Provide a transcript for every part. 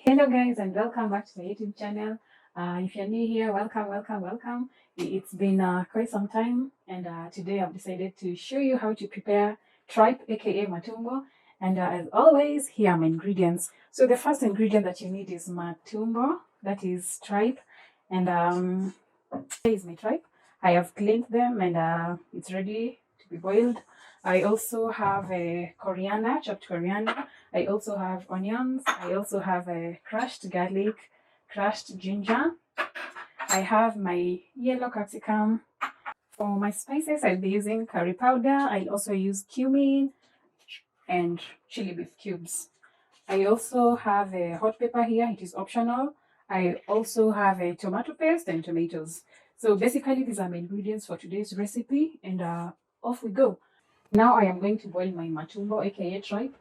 Hello guys and welcome back to the YouTube channel. If you're new here, welcome. It's been quite some time and today I've decided to show you how to prepare tripe aka Matumbo, and as always here are my ingredients. So the first ingredient that you need is Matumbo, that is tripe, and here is my tripe. I have cleaned them and it's ready to be boiled. I also have a coriander, chopped coriander. I also have onions. I also have a crushed garlic, crushed ginger. I have my yellow capsicum. For my spices, I'll be using curry powder. I'll also use cumin and chili beef cubes. I also have a hot pepper here. It is optional. I also have a tomato paste and tomatoes. So basically, these are my ingredients for today's recipe, and off we go. Now I am going to boil my matumbo, aka tripe.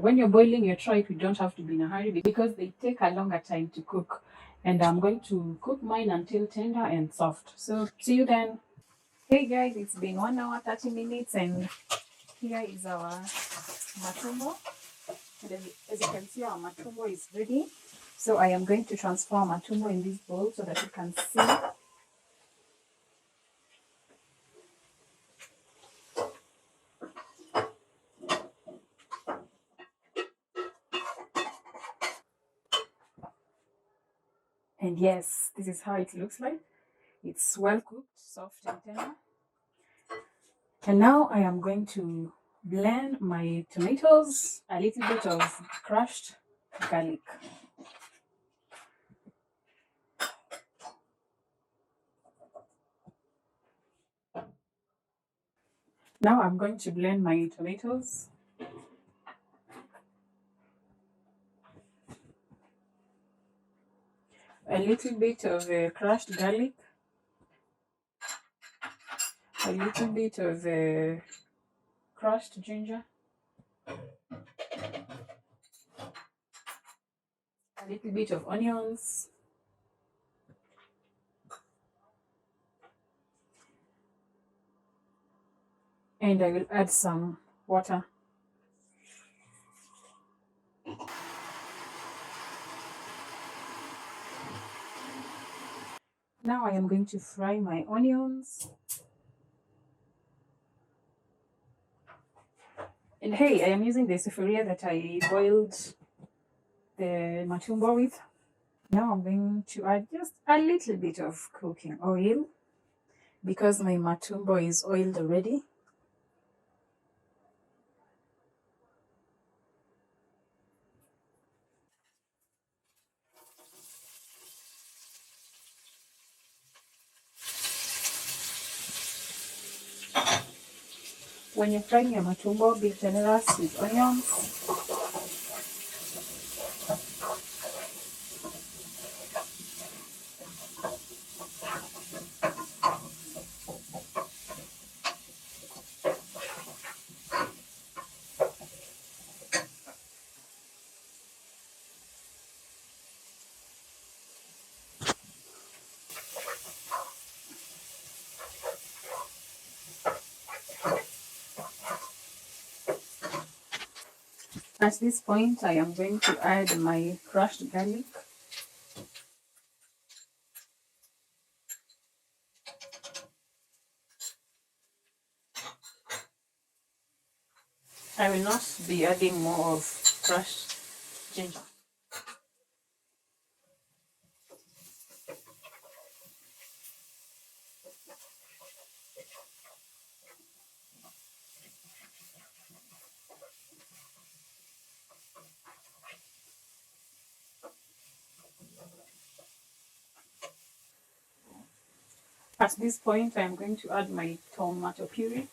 When you're boiling your tripe, you don't have to be in a hurry because they take a longer time to cook. And I'm going to cook mine until tender and soft. So see you then. Hey guys, it's been 1 hour 30 minutes and here is our matumbo. And as you can see, our matumbo is ready. So I am going to transfer matumbo in this bowl so that you can see. And yes, this is how it looks like. It's well cooked, soft and tender. And now I am going to blend my tomatoes, a little bit of crushed garlic. Now I'm going to blend my tomatoes. A little bit of crushed garlic. A little bit of crushed ginger. A little bit of onions. And I will add some water. Now I am going to fry my onions. And hey, I am using the sufuria that I boiled the matumbo with. Now I'm going to add just a little bit of cooking oil because my matumbo is oiled already. When you're frying your matumbo, be generous with onions. At this point, I am going to add my crushed garlic. I will not be adding more of crushed ginger. At this point, I am going to add my tomato puree.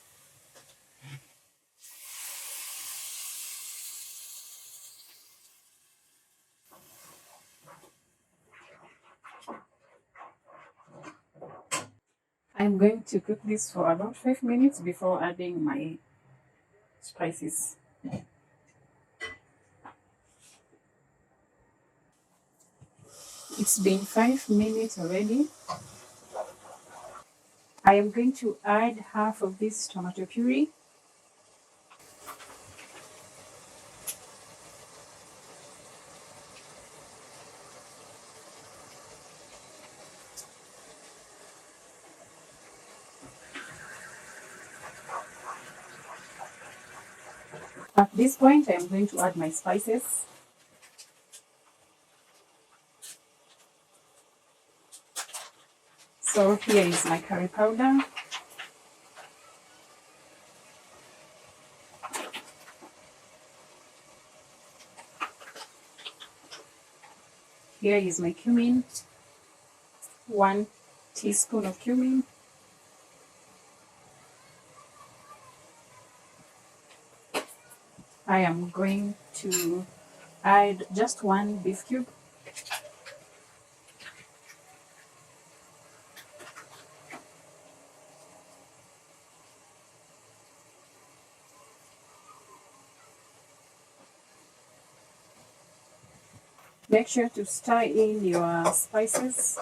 I'm going to cook this for about 5 minutes before adding my spices. It's been 5 minutes already. I am going to add half of this tomato puree. At this point, I am going to add my spices. So here is my curry powder. Here is my cumin, 1 teaspoon of cumin. I am going to add just 1 beef cube. Make sure to stir in your spices.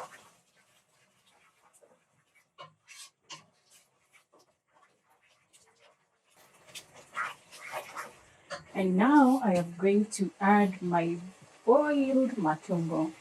And now I am going to add my boiled matumbo.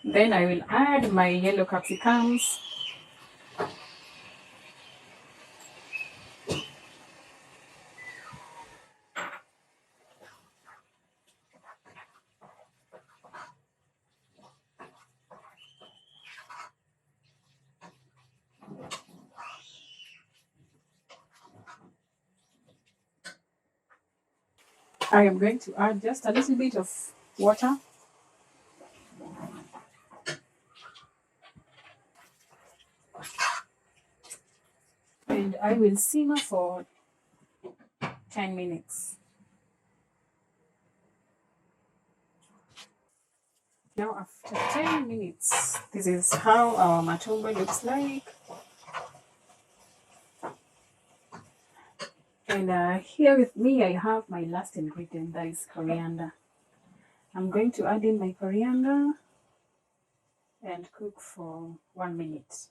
Then I will add my yellow capsicums. I am going to add just a little bit of water. And I will simmer for 10 minutes. Now after 10 minutes, this is how our matumbo looks like. And here with me, I have my last ingredient, that is coriander. I'm going to add in my coriander and cook for 1 minute.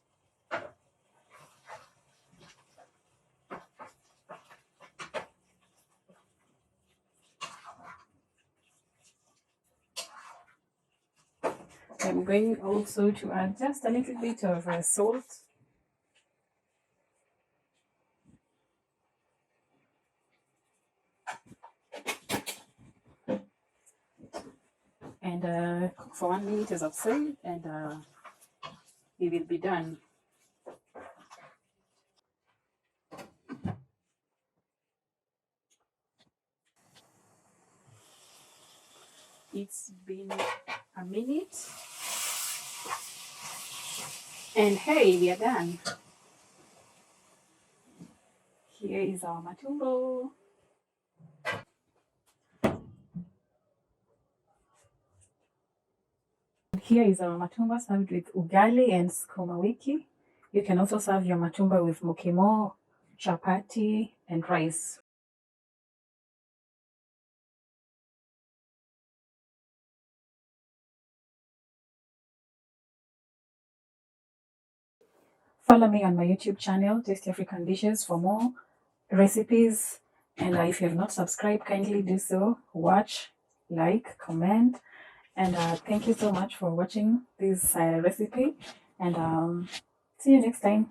I'm going also to add just a little bit of salt. And cook for 1 minute, as I've said, and it will be done. It's been a minute, and hey, we are done. Here is our matumbo. Here is our matumba served with ugali and sukuma wiki. You can also serve your matumba with mukimo, chapati, and rice. Follow me on my YouTube channel, Tasty African Dishes, for more recipes. And if you have not subscribed, kindly do so. Watch, like, comment. And thank you so much for watching this recipe. And see you next time.